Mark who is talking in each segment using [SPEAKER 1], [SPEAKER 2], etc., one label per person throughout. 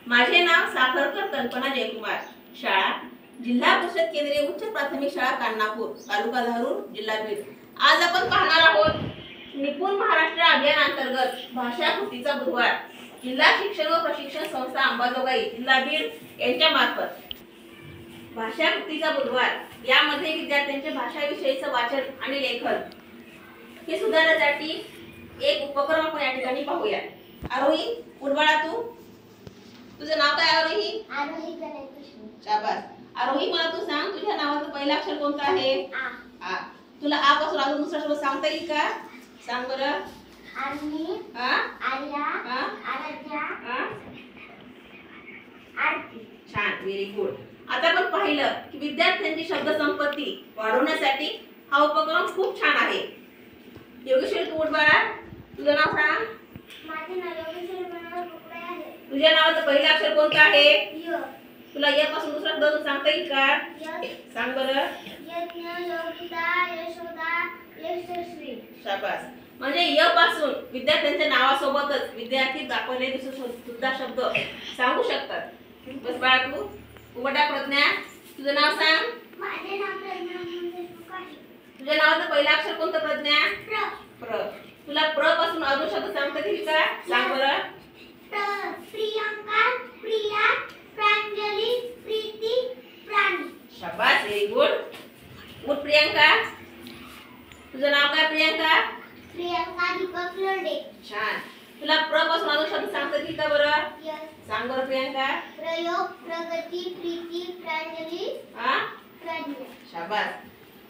[SPEAKER 1] माझे नाव साखरकर कल्पना जयकुमार, शाळा जिल्हा परिषद केंद्रीय उच्च प्राथमिक शाळा कान्हापूर, तालुका धारूर, जिल्हा बीड। आज आपण पाहणार आहोत निपुण महाराष्ट्र अभियान अंतर्गत भाषा कृतीचा बुधवार जिल्हा शिक्षण व प्रशिक्षण संस्था अंबाजोगाई, जिल्हा बीड यांच्या मार्फत भाषा कृतीचा बुधवार यामध्ये विद्यार्थ्यांचे भाषा विषयीचे वाचन आणि लेखन हे सुधारण्यासाठी एक उपक्रम आपण या ठिकाणी पाहूया। आरोही, उडवाळा तू, तुझं नाव काय? आरोही
[SPEAKER 2] आरोही गणेश कृष्ण।
[SPEAKER 1] शाबास। आरोही, मला तू सांग तुझ्या नावाचं पहिलं अक्षर कोणतं आहे? आ। तुला आ पासून अजून दुसरा शब्द सांगता येईल का? सांग बरं।
[SPEAKER 2] आरनी, आर्या, आराध्या, आरती। छान,
[SPEAKER 1] व्हेरी गुड। आता आपण पाहिलं की विद्यार्थ्यांची शब्द संपत्ती वाढवण्यासाठी हा उपक्रम खूप छान आहे। योगेश्वरी, तू उडवाळा, तुझं नाव सांग।
[SPEAKER 2] माझे नाव योगेश्वरी मनोहर कुकडे आहे।
[SPEAKER 1] तुझ्या नावाचं पहिलं अक्षर कोणतं आहे?
[SPEAKER 2] य।
[SPEAKER 1] तुला या पासून दुसरा शब्द सांगता येईल का? सांग बरं।
[SPEAKER 2] यज्ञ, योगिता, यशोदा, यशस्वी।
[SPEAKER 1] शाबास। म्हणजे य पासून विद्यार्थ्यांच्या नावासोबतच विद्यार्थी दाखवले सुद्धा शब्द सांगू शकतात। बस बाळा, तू उभा प्रज्ञा, तुझं नाव सांग।
[SPEAKER 2] माझे नाव प्रज्ञा मंगेश मुकाशी।
[SPEAKER 1] तुझ्या नावाचं पहिलं अक्षर कोणतं प्रज्ञा?
[SPEAKER 2] प्र।
[SPEAKER 1] प्र। तुला प्र पासून अजून शब्द सांगता येईल का? सांग बरं।
[SPEAKER 2] प्रियंका, प्रिया, प्रांजली, प्रीती, प्राणी।
[SPEAKER 1] शाबास, व्हेरी गुड। उठ प्रियंका, तुझं नाव काय? प्रियंका।
[SPEAKER 2] प्रियंका दीपक लोंढे।
[SPEAKER 1] छान। तुला प्र पासून अजून शब्द सांगता येईल का बरं? सांग बरं प्रियंका।
[SPEAKER 2] प्रयोग, प्रगती, प्रीती, प्रांजली, प्रज्ञा।
[SPEAKER 1] शाबास।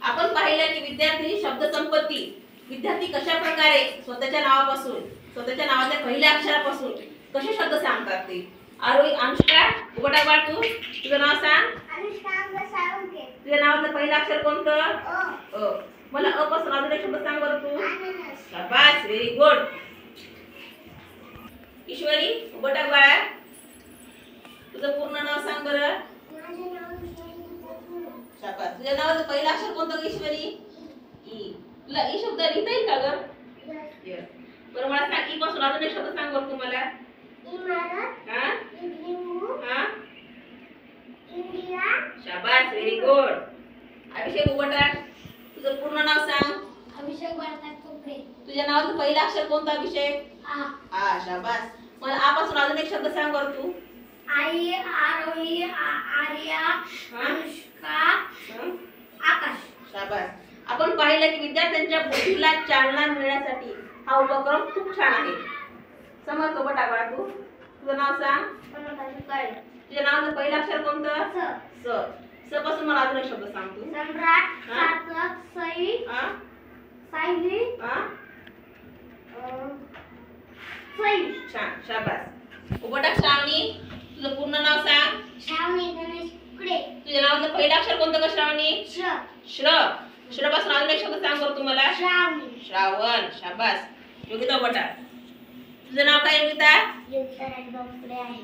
[SPEAKER 1] आपण पाहिलं की विद्यार्थी शब्द संपत्ती विद्यार्थी कशा प्रकारे स्वतःच्या नावापासून, स्वतःच्या नावाच्या पहिल्या अक्षरापासून कसे शब्द सांगतात ते। आरोही, अनुष्का, उघडा बाळ, तू तुझं नाव सांग।
[SPEAKER 2] अनुष्का साळुंखे।
[SPEAKER 1] तुझ्या नावाचं पहिलं अक्षर कोणतं?
[SPEAKER 2] अ।
[SPEAKER 1] मला अ पासून अजून एक शब्द सांग बरं तू।
[SPEAKER 2] अननस।
[SPEAKER 1] शाबास, व्हेरी गुड। ईश्वरी, उघडा बाळा, तुझं पूर्ण नाव सांग बरं।
[SPEAKER 2] माझे नाव ईश्वरी दीपक लोंढे।
[SPEAKER 1] शाबास। तुझ्या नावाचं पहिलं अक्षर कोणतं ईश्वरी? ई। तुला ई शब्द लिहिता येईल का ग? बरं, मला सांग ई पासून अजून एक शब्द सांग बरं तुम्हाला।
[SPEAKER 2] इमारत, लिंबू, इंडिया।
[SPEAKER 1] शाबास, व्हेरी गुड। अभिषेक उघडा, तुझं पूर्ण नाव सांग।
[SPEAKER 2] अभिषेक बाळासाहेब कुकडे।
[SPEAKER 1] तुझ्या नावाचं पहिलं अक्षर कोणतं अभिषेक?
[SPEAKER 2] आ।
[SPEAKER 1] शाबास। मला आ पासून अजून एक शब्द सांग बरं तू।
[SPEAKER 2] आई, आरोही, आर्या, अनुष्का, आकाश।
[SPEAKER 1] शाबास। आपण पाहिलं की विद्यार्थ्यांच्या बुद्धीला चालना मिळण्यासाठी हा उपक्रम खूप छान आहे। समर्थ बटा बाळा, तू तुझं नाव सांग। तुझ्या नावाचं पहिलं अक्षर कोणतं? स। स पासून मला अजून एक शब्द सांग तू।
[SPEAKER 2] सम्राट, सार्थक, सई, सायली, सई। छान,
[SPEAKER 1] शाबास। उघडा श्रावणी, तुझं पूर्ण नाव सांग।
[SPEAKER 2] श्रावणी गणेश कुकडे।
[SPEAKER 1] तुझ्या नावाचं पहिलं अक्षर कोणतं ग श्रावणी?
[SPEAKER 2] श्र।
[SPEAKER 1] श्र। श्र पासून अजून एक शब्द सांग बरं तुम्हाला।
[SPEAKER 2] श्रावणी।
[SPEAKER 1] श्रावण। शाबास। योगिता बटा, तुझं नाव काय? योगिता।
[SPEAKER 2] योगिता राजभाऊ कुकडे आहे।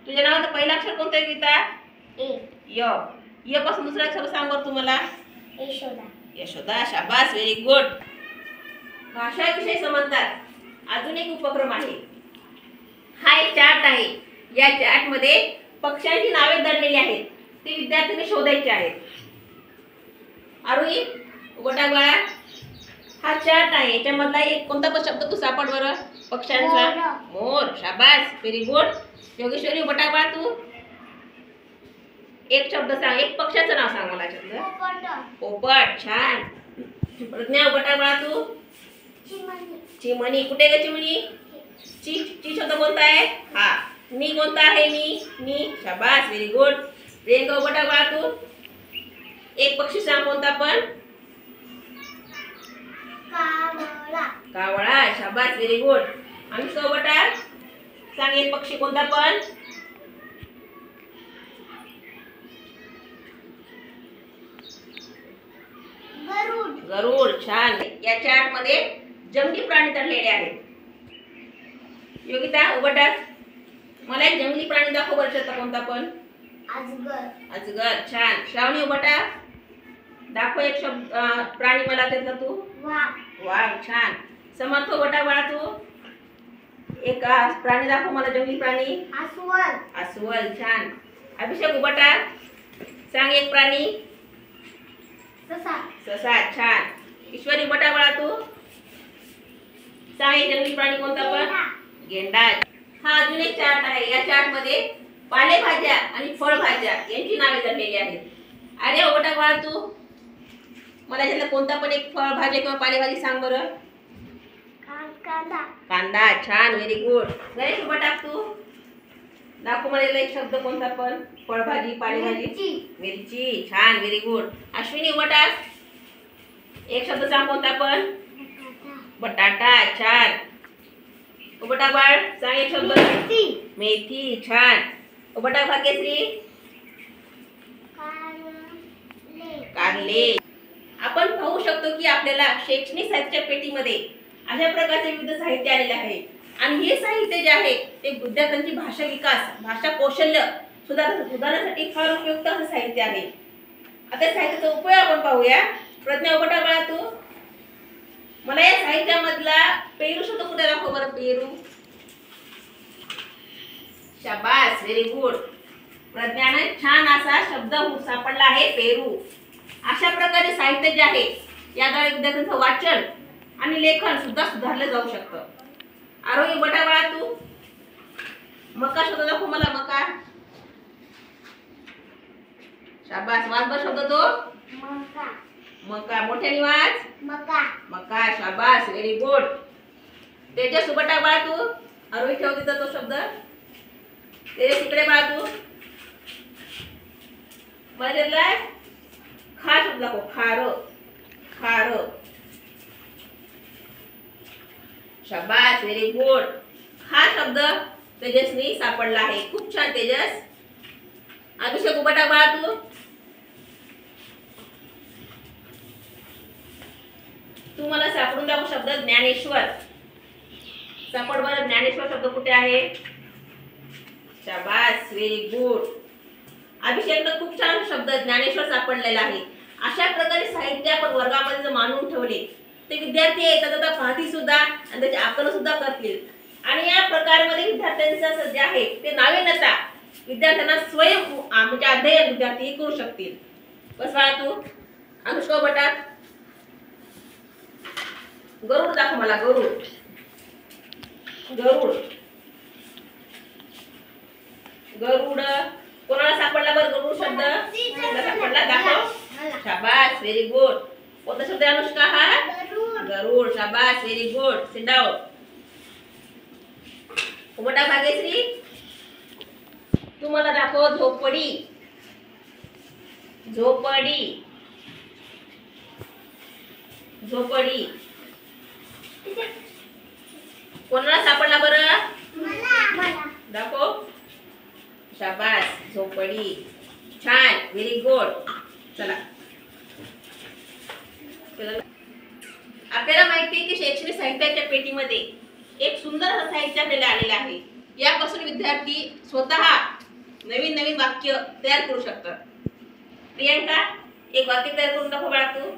[SPEAKER 1] तुझ्या नावाचं पहिलं अक्षर कोणतं योगिता?
[SPEAKER 2] ए।
[SPEAKER 1] य। य पासून दुसरा अक्षर सांग बरं तुम्हाला।
[SPEAKER 2] यशोदा।
[SPEAKER 1] यशोदा। शाबास, व्हेरी गुड। भाषा विषय समजतात अजून एक उपक्रम आहे। हा एक चार्ट आहे। या चार्ट मध्ये पक्ष्यांची नावे दडलेली आहेत, ते विद्यार्थ्यांनी शोधायची आहेत। आरोही, उघडा बाळा, हा चार्ट आहे, याच्यामधला एक कोणता पण शब्द तू सापड बरं पक्ष्यांचा। मोर। शाबास, व्हेरी गुड। योगेश्वरी, उघडा बाळा, तू एक शब्द सांग, एक पक्षाचं नाव सांग मला याच्यातलं। पोपट। छान। प्रज्ञा, उघडा बाळा, तू
[SPEAKER 2] चिमणी।
[SPEAKER 1] चिमणी। कुठे ग चिमणी? ची शब्द कोणता आहे? हा। नी कोणता आहे? नी। शाबास, व्हेरी गुड। प्रियंका, उघडा बाळा, तू एक पक्षी सांग कोणता पण।
[SPEAKER 2] कावळा।
[SPEAKER 1] कावळा। शाबास, व्हेरी गुड। अनुष्का, उघडा, सांग एक पक्षी कोणता पण।
[SPEAKER 2] गरुड।
[SPEAKER 1] गरुड। छान। या चार्ट मध्ये जंगली प्राणी दडलेले आहेत। योगिता, उघडा, मला एक जंगली प्राणी दाखव बरं कोणता पण।
[SPEAKER 2] अजगर।
[SPEAKER 1] अजगर। छान। श्रावणी, उघडा, दाखव एक शब्द प्राणी मला त्यातला तू।
[SPEAKER 2] वाघ।
[SPEAKER 1] वाघ। छान। समर्थ, उघडा बाळा, तू एक प्राणी दाखव मला, जंगली प्राणी.
[SPEAKER 2] अस्वल.
[SPEAKER 1] अस्वल, छान. अभिषेक उबटा सांग एक प्राणी.
[SPEAKER 2] ससा.
[SPEAKER 1] ससा, छान. ईश्वरी उबटा बाळा तू सांग एक जंगली प्राणी कोणता पण. गेंडा. हा अजून एक चार्ट आहे. या चार्ट मध्ये पालेभाज्या आणि फळभाज्या यांची नावे दिलेली आहेत. अरे उबटा बाळा तू मला यातला कोणता पण एक फळभाजी किंवा पालेभाजी सांग बरं.
[SPEAKER 2] कांदा.
[SPEAKER 1] कांदा, छान, व्हेरी गुड. गणेश उभा टाक तू. दाखव मला यातला एक शब्द कोणता पण. फळभाजी, पालेभाजी. मिरची, छान, व्हेरी गुड. अश्विनी उभा टाक. एक शब्द सांग कोणता पण. बटाटा, छान. उभा टाक बाळ, सांग एक शब्द. मेथी, छान. उभा टाक भाग्यश्री. कारले. आपण पाहू शकतो की आपल्याला शैक्षणिक साहित्य पेटीमध्ये अशा प्रकारचे विविध साहित्य आलेले आहे. आणि हे साहित्य जे आहे ते विद्यार्थ्यांची भाषा विकास, भाषा कौशल्य सुधारण्यासाठी फार उपयुक्त असं साहित्य आहे. आता साहित्याचा उपयोग आपण पाहूया. प्रज्ञा उभटा बाळा तू मला या साहित्यामधला पेरू शब्द कुठे दाखव बरं. पेरू, शाबास, व्हेरी गुड. प्रज्ञाने छान असा शब्द सापडला आहे, पेरू. अशा प्रकारे साहित्य जे आहे याद्वारे विद्यार्थ्यांचं वाचन आणि लेखन सुद्धा सुधारलं जाऊ शकतं. आरोही बटा बाळा तू मका शब्द दाखव मला. मका, शाबास. वाच बर शब्द तो.
[SPEAKER 2] मका.
[SPEAKER 1] मका, मोठ्याने वाच.
[SPEAKER 2] मका.
[SPEAKER 1] मका, शाबास, व्हेरी गुड. तेजस बटा बाळा तू. आरोही ठेव तिथं तो शब्द. तेजस इकडे बाळा तू. मला खा शब्द दाखव. खार, खार, शाबास, व्हेरी गुड. हा शब्द तेजसनी सापडला आहे. खूप छान तेजस. अभिषेक उभटा बाळा तू. तू मला सापडून दाखव शब्द. ज्ञानेश्वर. सापड बरं. ज्ञानेश्वर शब्द कुठे आहे. शाबास, व्हेरी गुड. अभिषेकनं खूप छान शब्द ज्ञानेश्वर सापडलेला आहे. अशा प्रकारे साहित्य आपण वर्गामध्ये जर मांडून ठेवले ते विद्यार्थी येतात आता पाहती सुद्धा आणि त्याचे आकलन सुद्धा करतील. आणि या प्रकारामध्ये विद्यार्थ्यांचं जे आहे ते नावे नता विद्यार्थ्यांना स्वयं म्हणजे अध्ययन विद्यार्थी करू शकतील. बस बाळा तू. अनुष्का बटा. गरुड दाखव मला. गरुड, गरुड, गरुड. कोणाला सापडला बरं गरुड शब्द. सापडला, दाखव. शाबास, व्हेरी गुड. कोणता शब्द अनुष्का हा. गरुड, शाबास, व्हेरी गुड. Sit down. उभटा भाग्यश्री तू मला दाखव. झोपडी, झोपडी, झोपडी. कोणाला सापडला बरं. दाखव. शाबास, झोपडी, छान, व्हेरी गुड. चला, आपल्याला माहिती आहे की शैक्षणिक साहित्याच्या पेटीमध्ये एक सुंदर असं साहित्य आपल्याला आलेलं आहे. यापासून विद्यार्थी स्वतः नवीन नवीन वाक्य तयार करू शकतात. प्रियंका एक वाक्य तयार करून दाखव बाळा तू.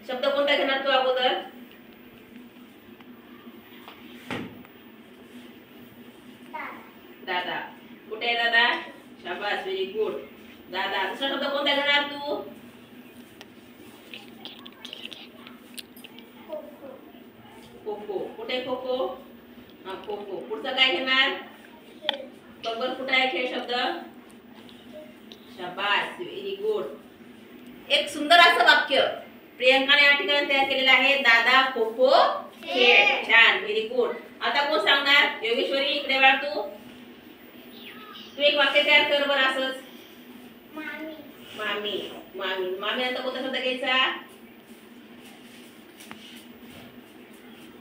[SPEAKER 1] शब्द कोणता घेणार तू अगोदर. दादा. कुठे आहे दादा. शाबास, व्हेरी गुड. दादा. दुसरा शब्द कोणता घेणार तू. खोखो. कुठे खोखो. हा, खोखो. पुढचा काय घेणार. बरोबर. कुठे आहे खेळ शब्द. शाबास, व्हेरी गुड. एक सुंदर असं वाक्य प्रियंकाने या ठिकाणी तयार केलेलं आहे. दादा खोखो खेळ. छान, व्हेरी गुड. आता कोण सांगणार. योगेश्वरी इकडे वळ तू. तू एक वाक्य तयार कर बरं असंच.
[SPEAKER 2] मामी.
[SPEAKER 1] मामी, मामी. मामी नंतर कोणता शब्द घ्यायचा.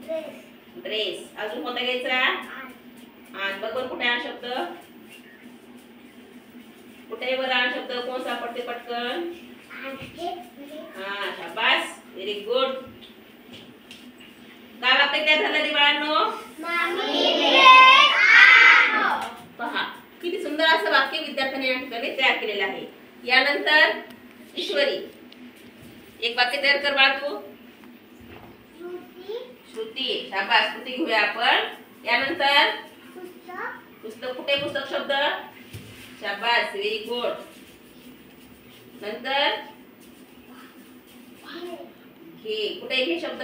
[SPEAKER 2] ड्रेस.
[SPEAKER 1] ड्रेस. अजून कोणता घ्यायचा. आज. बरोबर. कुठे आहे शब्द. कुठे आहे बरं शब्द. कोण सापडते पटकन. हा, शाबास, व्हेरी गुड. काय वाक्य तयार झालं रे बाळांनो. पहा किती सुंदर असं वाक्य विद्यार्थ्यांनी या ठिकाणी तयार केलेलं आहे. यानंतर ईश्वरी एक वाक्य तयार कर बाळा तू. कृती. शाबास, कृती घेऊया आपण. यानंतर
[SPEAKER 2] पुस्तक
[SPEAKER 1] पुस्तक. कुठे पुस्तक शब्द? शाबास, व्हेरी गुड. नंतर घे. कुठे घे शब्द?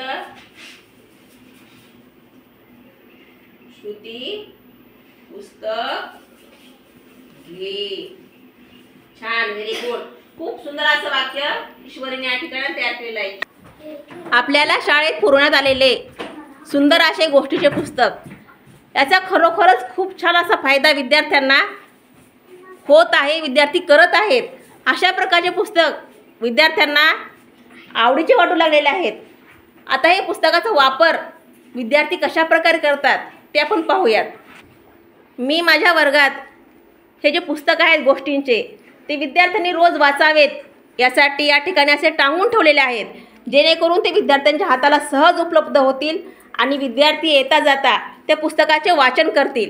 [SPEAKER 1] श्रुती पुस्तक घे. छान, व्हेरी गुड. खूप सुंदर असं वाक्य ईश्वरीने या ठिकाणी तयार केलेलं आहे. आपल्याला शाळेत पुरवण्यात आलेले सुंदर असे गोष्टीचे पुस्तक, याचा खरोखरच खूप छान असा फायदा विद्यार्थ्यांना होत आहे. विद्यार्थी करत आहेत. अशा प्रकारचे पुस्तक विद्यार्थ्यांना आवडीचे वाटू लागलेले आहेत. आता हे पुस्तकाचा वापर विद्यार्थी कशा प्रकारे करतात ते आपण पाहूयात. मी माझ्या वर्गात हे जे पुस्तक आहेत गोष्टींचे, ते विद्यार्थ्यांनी रोज वाचावेत यासाठी या ठिकाणी असे टांगून ठेवलेले आहेत, जेणेकरून ते विद्यार्थ्यांच्या हाताला सहज उपलब्ध होतील आणि विद्यार्थी येता जाता त्या पुस्तकाचे वाचन करतील.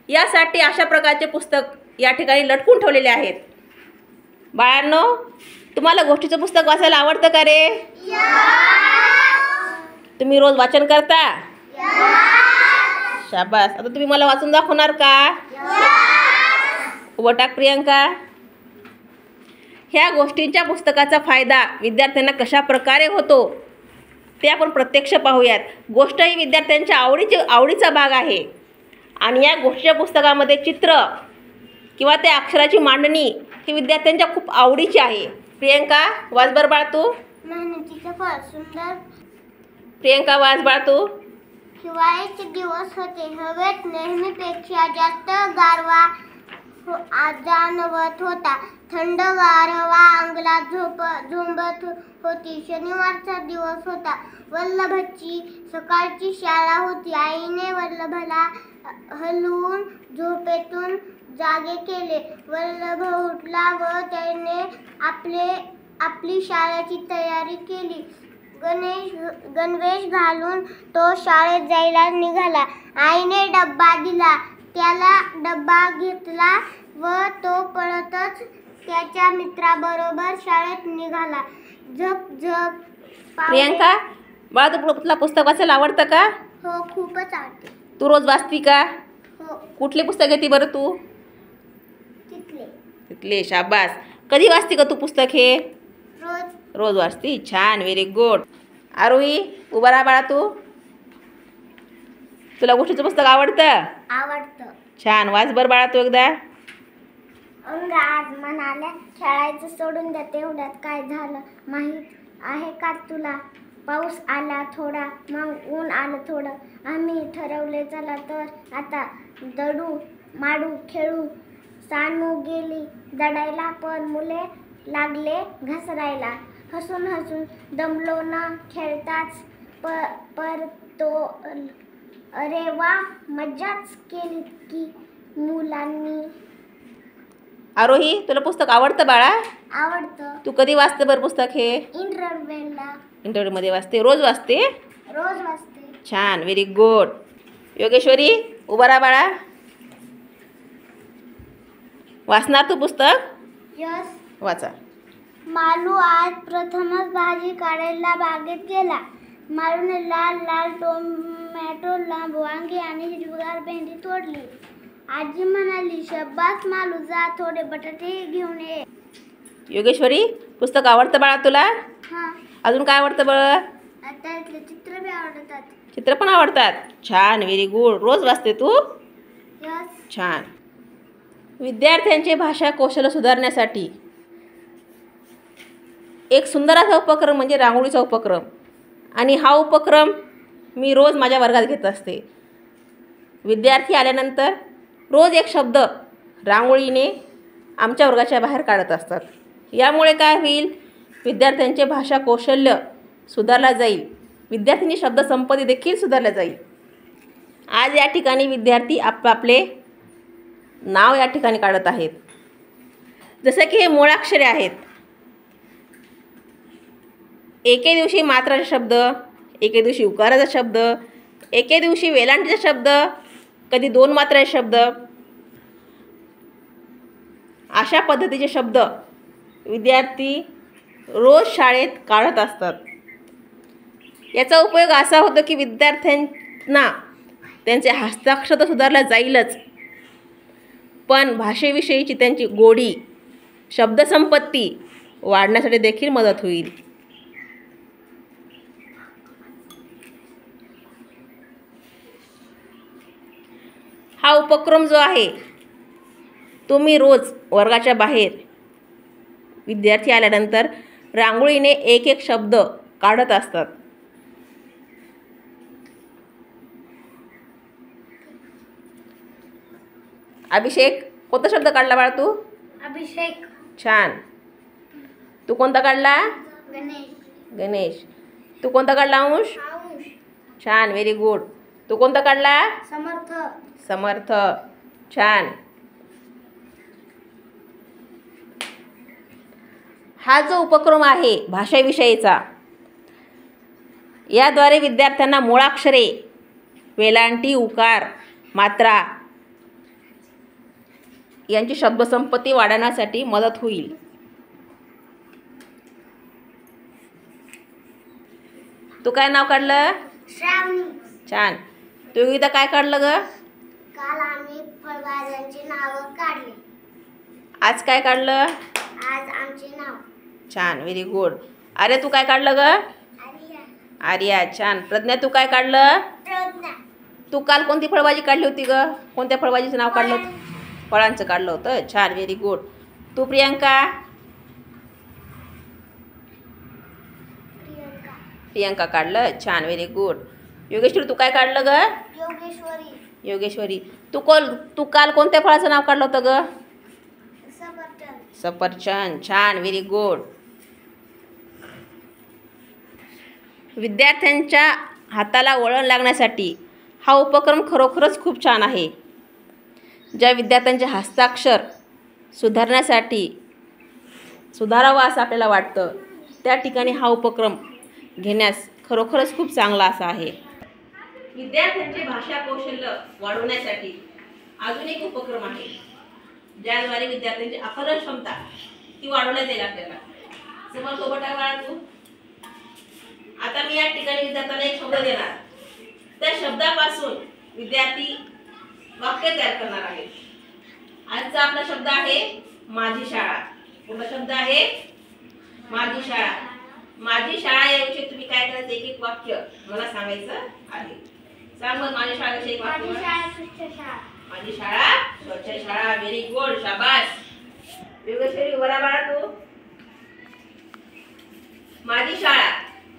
[SPEAKER 1] यासाठी अशा प्रकारचे पुस्तक या ठिकाणी लटकून ठेवलेले आहेत. बाळांनो, तुम्हाला गोष्टीचं पुस्तक वाचायला आवडतं का रे? तुम्ही रोज वाचन करता? शाबास. आता तुम्ही मला वाचून दाखवणार का? उभं टाक प्रियंका. ह्या गोष्टींच्या पुस्तकाचा फायदा विद्यार्थ्यांना कशा प्रकारे होतो ते आपण प्रत्यक्ष पाहूयात. गोष्ट ही विद्यार्थ्यांच्या आवडीचा भाग आहे आणि या गोष्टीच्या पुस्तकामध्ये चित्र किंवा त्या अक्षराची मांडणी ही विद्यार्थ्यांच्या खूप आवडीची आहे. प्रियंका, वाच बरं बाळ तू.
[SPEAKER 2] मेहनतीचं फळ सुंदर.
[SPEAKER 1] प्रियंका, वाच बाळ तू.
[SPEAKER 2] हिवाळ्याचे दिवस होते. हवेत नेहमीपेक्षा जास्त गारवा जाणवत होता. थंडगार हवा अंगलात झोंबत होती. शनिवारचा दिवस होता. वल्लभची सकाळची शाळा होती. आईने वल्लभला हलवून झोपेतून जागे केले. वल्लभ उठला व त्याने आपली शाळेची तयारी केली. गणवेश घालून तो शाळेत जायला निघाला. आईने डब्बा दिला. त्याला डब्बा घेतला व तो पळतच त्याच्या मित्राबरोबर शाळेत निघाला. झप झप.
[SPEAKER 1] प्रियंका, बाळा तुला पुस्तक वाचायला आवडतं का?
[SPEAKER 2] हो, खूपच आवडते.
[SPEAKER 1] तू रोज वाचती का?
[SPEAKER 2] हो,
[SPEAKER 1] कुठले पुस्तक घेते बरं तू? तिथले. शाबास. कधी वाचते का तू पुस्तक हे?
[SPEAKER 2] रोज.
[SPEAKER 1] रोज वाचती. छान, व्हेरी गुड. आरोही, उभा राहा बाळा तू. तुला गोष्टीचं पुस्तक आवडतं?
[SPEAKER 2] आवडतं.
[SPEAKER 1] छान, वाच बरं बाळा तू एकदा.
[SPEAKER 2] अंग आज म्हणाल्या, खेळायचं सोडून द्या. तेवढ्यात काय झालं माहीत आहे का तुला? पाऊस आला थोडा, मग ऊन आलं थोडं. आम्ही ठरवले चला तर आता दडू माडू खेळू. सानू गेली दडायला पण मुले लागले घसरायला. हसून हसून दमलो न खेळताच पर तो अरे वा मज्जाच केली की मुलांनी.
[SPEAKER 1] आरोही, तुला पुस्तक आवडतं बाळा?
[SPEAKER 2] आवडतं.
[SPEAKER 1] तू कधी वाचते बरं पुस्तक हे? इंटरव्ह्यूमध्ये वाचते. रोज वाचते?
[SPEAKER 2] रोज वाचते.
[SPEAKER 1] छान, व्हेरी गुड. योगेश्वरी, उभा राहा बाळा. वाचणार तू पुस्तक?
[SPEAKER 2] यस.
[SPEAKER 1] वाचा.
[SPEAKER 2] मालू आज प्रथमच भाजी काढायला बागेत गेला. मालूने लाल लाल टोमॅटो, लांब वांगी आणि हिरवीगार भेंडी तोडली. आजी म्हणाली, शब्बास मालू, जा थोडे बटाटे घेऊन ये.
[SPEAKER 1] योगेश्वरी, पुस्तक आवडतं बाळा तुला?
[SPEAKER 2] हां.
[SPEAKER 1] अजून काय आवडतं बरं?
[SPEAKER 2] त्यातले चित्र बी आवडतात.
[SPEAKER 1] चित्र पण आवडतात. छान, व्हेरी गुड. रोज वाचते तू?
[SPEAKER 2] यस.
[SPEAKER 1] छान. विद्यार्थ्यांचे भाषा कौशल्य सुधारण्यासाठी एक सुंदर असा उपक्रम म्हणजे रांगोळीचा उपक्रम, आणि हा उपक्रम मी रोज माझ्या वर्गात घेत असते. विद्यार्थी आल्यानंतर रोज एक शब्द रांगोळीने आमच्या वर्गाच्या बाहेर काढत असतात. यामुळे काय होईल? विद्यार्थ्यांचे भाषा कौशल्य सुधारला जाईल. विद्यार्थ्यांची शब्दसंपत्ती देखील सुधारल्या जाईल. आज या ठिकाणी विद्यार्थी आपापले नाव या ठिकाणी काढत आहेत. जसं की हे मूळाक्षरे आहेत. एके दिवशी मात्राचा शब्द, एके दिवशी उकाराचा शब्द, एके दिवशी वेलांटीचा शब्द, कधी दोन मात्राचे शब्द. अशा पद्धतीचे शब्द विद्यार्थी रोज शाळेत काढत असतात. याचा उपयोग असा होतो की विद्यार्थ्यांना त्यांचे हस्ताक्षर तर सुधारला जाईलच, पण भाषेविषयीची त्यांची गोडी, शब्दसंपत्ती वाढण्यासाठी देखील मदत होईल. हा उपक्रम जो आहे, तुम्ही रोज वर्गाच्या बाहेर विद्यार्थी आल्यानंतर रांगोळीने एक एक शब्द काढत असतात. अभिषेक, कोणता शब्द काढला बाळा तू?
[SPEAKER 2] अभिषेक.
[SPEAKER 1] छान. तू कोणता काढला?
[SPEAKER 2] गणेश.
[SPEAKER 1] गणेश. तू कोणता काढला? अंश.
[SPEAKER 2] आयुष.
[SPEAKER 1] छान, व्हेरी गुड. तू कोणता काढला?
[SPEAKER 2] समर्थ.
[SPEAKER 1] समर्थ. छान. हा जो उपक्रम आहे भाषेविषयीचा, याद्वारे विद्यार्थ्यांना मुळाक्षरे, वेलांटी, उकार, मात्रा यांची शब्दसंपत्ती वाढवण्यासाठी मदत होईल. तू काय नाव काढलं?
[SPEAKER 2] श्रावणी.
[SPEAKER 1] छान. तू योगिता काय काढलं ग?
[SPEAKER 2] काल आम्ही फळभाज्यांची नावं काढली.
[SPEAKER 1] आज काय काढलं?
[SPEAKER 2] आज आमचे नाव.
[SPEAKER 1] छान, व्हेरी गुड. अरे तू काय काढलं ग?
[SPEAKER 2] आर्या.
[SPEAKER 1] आर्या. छान. प्रज्ञा तू काय काढलं?
[SPEAKER 2] प्रज्ञा.
[SPEAKER 1] तू काल कोणती फळभाजी काढली होती ग? कोणत्या फळभाजीचं नाव काढलं होतं? फळांचं काढलं होतं. छान, व्हेरी गुड. तू प्रियंका?
[SPEAKER 2] प्रियंका.
[SPEAKER 1] प्रियंका काढलं. छान, व्हेरी गुड. योगेश्वरी तू काय काढलं ग?
[SPEAKER 2] योगेश्वरी.
[SPEAKER 1] योगेश्वरी. तू काल कोणत्या फळाचं नाव काढलं होतं ग?
[SPEAKER 2] सफरचंद.
[SPEAKER 1] सफरचंद. छान, व्हेरी गुड. विद्यार्थ्यांच्या हाताला वळण लागण्यासाठी हा उपक्रम खरोखरच खूप छान आहे. ज्या विद्यार्थ्यांचे हस्ताक्षर सुधारावं असं आपल्याला वाटतं, त्या ठिकाणी हा उपक्रम घेण्यास खरोखरच खूप चांगला असा आहे. विद्यार्थ्यांचे भाषा कौशल्य वाढवण्यासाठी अजून एक उपक्रम आहे, ज्याद्वारे विद्यार्थ्यांची आकलन क्षमता ती वाढवण्यात येईल आपल्याला. समोर सोबत आहे बाळा तू. आता मी या ठिकाणी विद्यार्थ्यांना एक शब्द देणार. त्या शब्दापासून विद्यार्थी वाक्य तयार करणार आहेत. आजचा आपला शब्द आहे माझी शाळा. कोणता शब्द आहे? माझी शाळा. माझी शाळा याविषयी तुम्ही काय करायचं? एक एक वाक्य मला सांगायचं आहे. सांग मग माझ्या शाळेविषयी एक वाक्य.
[SPEAKER 2] माझी शाळा स्वच्छ शाळा.
[SPEAKER 1] माझी शाळा स्वच्छ शाळा. Very good. शाबास. योगेश्वरी उभा बाळा तू. माझी शाळा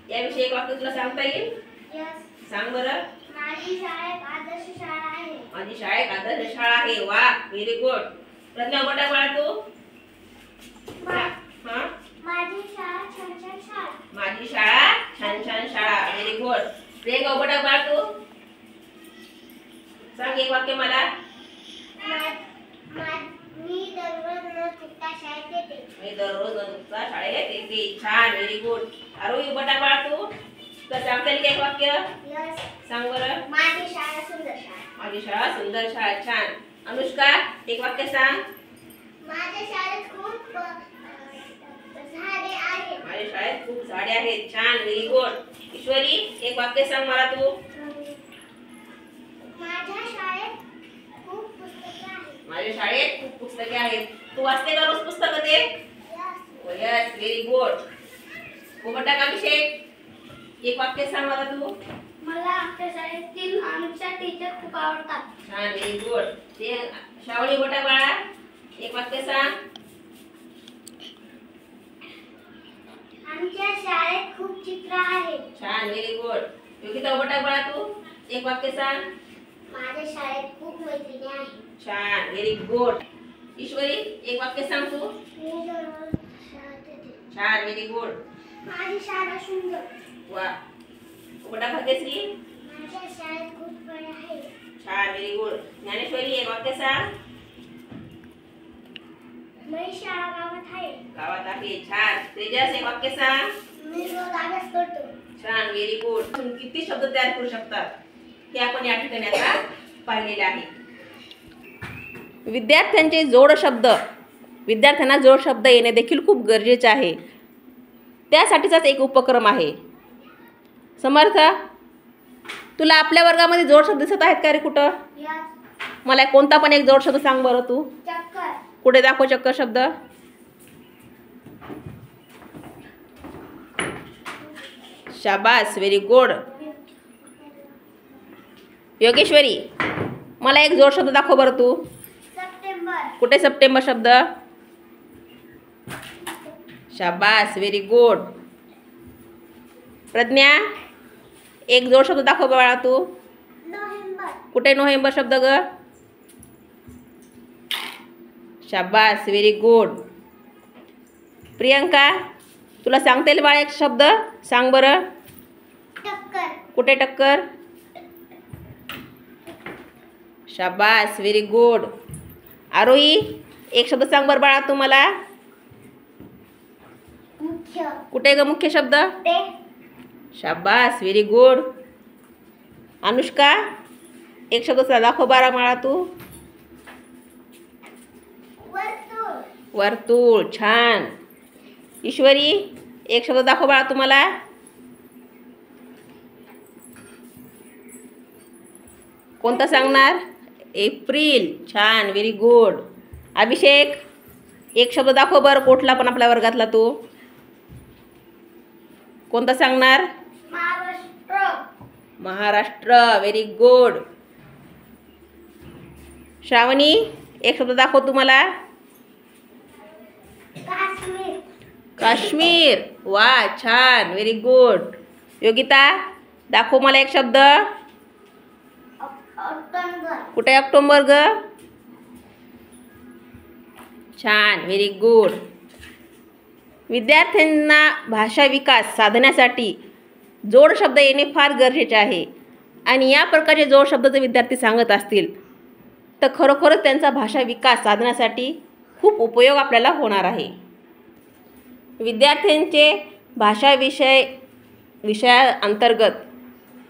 [SPEAKER 1] याविषयी एक वाक्य तुला सांगता येईल?
[SPEAKER 2] यस.
[SPEAKER 1] सांग बरं.
[SPEAKER 2] माझी शाळा एक आदर्श शाळा आहे.
[SPEAKER 1] माझी शाळा एक आदर्श शाळा आहे. वा, व्हेरी गुड. प्रज्ञा उभा बाळा तू. हा.
[SPEAKER 2] माझी शाळा छान छान शाळा.
[SPEAKER 1] माझी शाळा छान छान शाळा. Very good. प्रियंका उभा बाळा तू. सांग एक वाक्य मला.
[SPEAKER 2] मी दररोज न चुकता शाळेत येते.
[SPEAKER 1] मी दररोज न चुकता शाळेत येते. छान, व्हेरी गुड. आरोही उभा बाळा तू. तर सांगता येईल एक वाक्य?
[SPEAKER 2] यस.
[SPEAKER 1] सांग बरं.
[SPEAKER 2] माझी शाळा सुंदर शाळा.
[SPEAKER 1] माझी शाळा सुंदर शाळा. छान. अनुष्का एक वाक्य सांग.
[SPEAKER 2] माझ्या शाळेत खूप झाडे आहेत.
[SPEAKER 1] माझ्या शाळेत खूप झाडे आहेत. छान, व्हेरी गुड. ईश्वरी एक वाक्य सांग मला तू.
[SPEAKER 2] माझ्या शाळेत खूप पुस्तके आहेत.
[SPEAKER 1] माझ्या शाळेत खूप पुस्तके आहेत. तू वाचते का रोज पुस्तकं ते?
[SPEAKER 2] यस.
[SPEAKER 1] Yes, very good. उभा अभिषेक एक वाक्य सांग मला तू.
[SPEAKER 2] मला आमच्या शाळेतील आमच्या टीचर खूप आवडतात.
[SPEAKER 1] छान, व्हेरी गुड. ते श्रावणी उभा बाळा एक वाक्य सांग.
[SPEAKER 2] आमच्या शाळेत खूप चित्र आहेत.
[SPEAKER 1] छान, व्हेरी गुड. योगिता उभा बाळा तू एक वाक्य सांग.
[SPEAKER 2] माझ्या शाळेत खूप मैत्रिणी आहेत.
[SPEAKER 1] छान, व्हेरी गुड. ईश्वरी एक वाक्य सांग तू.
[SPEAKER 2] मी दररोज शाळेत येते.
[SPEAKER 1] छान, व्हेरी गुड.
[SPEAKER 2] माझी शाळा सुंदर.
[SPEAKER 1] वा. उभा भाग्यश्री.
[SPEAKER 2] माझ्या शाळेत खूप फळे आहेत.
[SPEAKER 1] छान, व्हेरी गुड. ज्ञानेश्वरी एक वाक्य सांग.
[SPEAKER 2] माझी शाळा गावात आहे.
[SPEAKER 1] गावात आहे. छान. तेजस एक वाक्य सांग.
[SPEAKER 2] मी रोज अभ्यास करतो.
[SPEAKER 1] छान, व्हेरी गुड. तुम्ही किती शब्द तयार करू शकतात हे आपण या ठिकाणी आता पाहिलेले आहे. विद्यार्थ्यांना जोड शब्द येणे देखील खूप गरजेचे आहे. त्यासाठीचाच एक उपक्रम आहे. समर्थ, तुला आपल्या वर्गामध्ये जोड शब्द दिसत आहेत का रे कुठं? मला कोणता पण एक जोड शब्द सांग बरं तू.
[SPEAKER 2] चक्कर.
[SPEAKER 1] कुठे दाखव चक्कर शब्द. शाबास, व्हेरी गुड. योगेश्वरी, मला एक जोड शब्द दाखव बरं तू.
[SPEAKER 2] सप्टेंबर.
[SPEAKER 1] कुठे सप्टेंबर शब्द. शाबास, व्हेरी गुड. प्रज्ञा, एक जोड शब्द दाखव बाळा तू.
[SPEAKER 2] नोव्हेंबर.
[SPEAKER 1] कुठे नोव्हेंबर शब्द ग. शाबास, व्हेरी गुड. प्रियंका, तुला सांगता येईल बाळा एक शब्द सांग बरं.
[SPEAKER 2] टक्कर.
[SPEAKER 1] कुठे टक्कर. शाबास, व्हेरी गुड. आरोही, एक शब्द सांग बरं बाळा तू मला.
[SPEAKER 2] मुख्य.
[SPEAKER 1] कुठे ग मुख्य शब्द.
[SPEAKER 2] ते.
[SPEAKER 1] शाबास, व्हेरी गुड. अनुष्का, एक शब्द दाखव बाळा मला तू.
[SPEAKER 2] वर्तुळ.
[SPEAKER 1] वर्तुळ, छान. ईश्वरी, एक शब्द दाखव बाळा तुम्हाला. कोणता सांगणार. एप्रिल, छान, व्हेरी गुड. अभिषेक, एक शब्द दाखव बरं कुठला पण आपल्या वर्गातला तू. कोणता सांगणार.
[SPEAKER 2] महाराष्ट्र.
[SPEAKER 1] Maharashtra, very good. श्रावणी, एक शब्द दाखव तुम्हाला.
[SPEAKER 2] काश्मीर.
[SPEAKER 1] काश्मीर, वा, छान, व्हेरी गुड. योगिता, दाखव मला एक शब्द.
[SPEAKER 2] ऑक्टोबर.
[SPEAKER 1] कुठे ऑक्टोबर ग. छान, व्हेरी गुड. विद्यार्थ्यांना भाषा विकास साधण्यासाठी जोड शब्द येणे फार गरजेचे आहे आणि या प्रकारचे जोड शब्द जर विद्यार्थी सांगत असतील तर खरोखरच त्यांचा भाषा विकास साधण्यासाठी खूप उपयोग आपल्याला होणार आहे. विद्यार्थ्यांचे भाषा विषयाअंतर्गत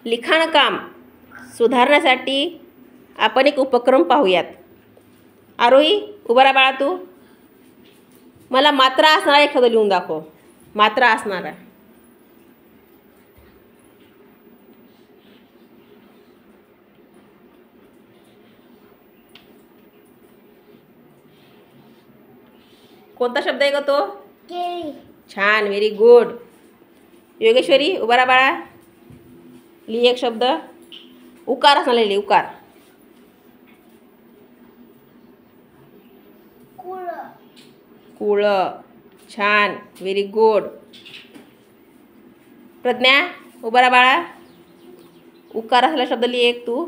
[SPEAKER 1] लिखाणकाम सुधारण्यासाठी आपण एक उपक्रम पाहूयात. आरोही, उभा राहा बाळा तू. मला मात्रा असणारा एक शब्द लिहून दाखव. मात्रा असणारा. कोणता शब्द आहे ग तो.
[SPEAKER 2] केळी.
[SPEAKER 1] छान, व्हेरी गुड. योगेश्वरी, उभा राहा बाळा. लिही एक शब्द. उकार असणारा लिही. उकार.
[SPEAKER 2] कुळ.
[SPEAKER 1] कुळ, छान, व्हेरी गुड. प्रज्ञा, उभा राहा बाळा. उकार असलेला शब्द लिही एक तू.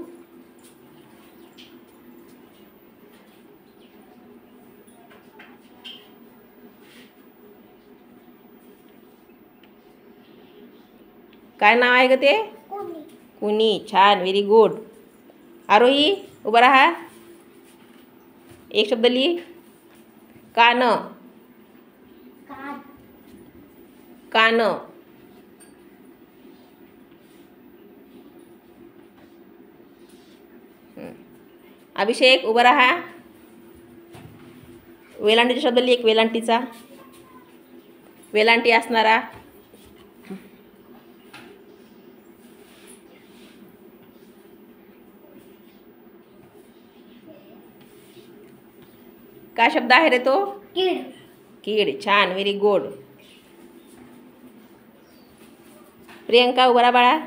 [SPEAKER 1] काय नाव आहे ग ते.
[SPEAKER 2] कुणी.
[SPEAKER 1] कुणी, छान, व्हेरी गुड. आरोही, उभा राहा. एक शब्द लिही. कान.
[SPEAKER 2] कान.
[SPEAKER 1] कान. अभिषेक, उभा राहा. वेलांटीचा शब्द लिही एक. वेलांटीचा. वेलांटी असणारा. काय शब्द आहे रे तो.
[SPEAKER 2] कीड.
[SPEAKER 1] कीड, छान, व्हेरी गुड. प्रियंका, उभा राहा बाळा.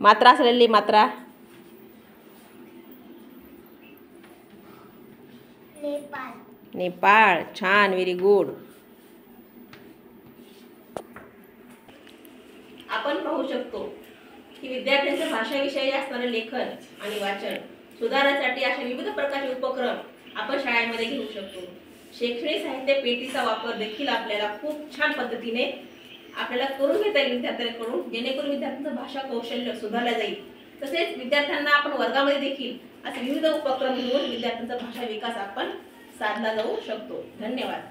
[SPEAKER 1] मात्रा असलेली मात्रा.
[SPEAKER 2] नेपाळ.
[SPEAKER 1] नेपाळ, छान, व्हेरी गुड. आपण पाहू शकतो की विद्यार्थ्यांच्या भाषाविषयी असणारे लेखन आणि वाचन सुधारण्यासाठी अशा विविध प्रकारचे उपक्रम आपण शाळेमध्ये घेऊ शकतो. शैक्षणिक साहित्य पेटीचा वापर देखील आपल्याला खूप छान पद्धतीने आपल्याला करून घेता येईल विद्यार्थ्यांकडून, जेणेकरून विद्यार्थ्यांचं भाषा कौशल्य सुधारलं जाईल. तसेच विद्यार्थ्यांना आपण वर्गामध्ये देखील असे विविध उपक्रम घेऊन विद्यार्थ्यांचा भाषा विकास आपण साधला जाऊ शकतो. धन्यवाद.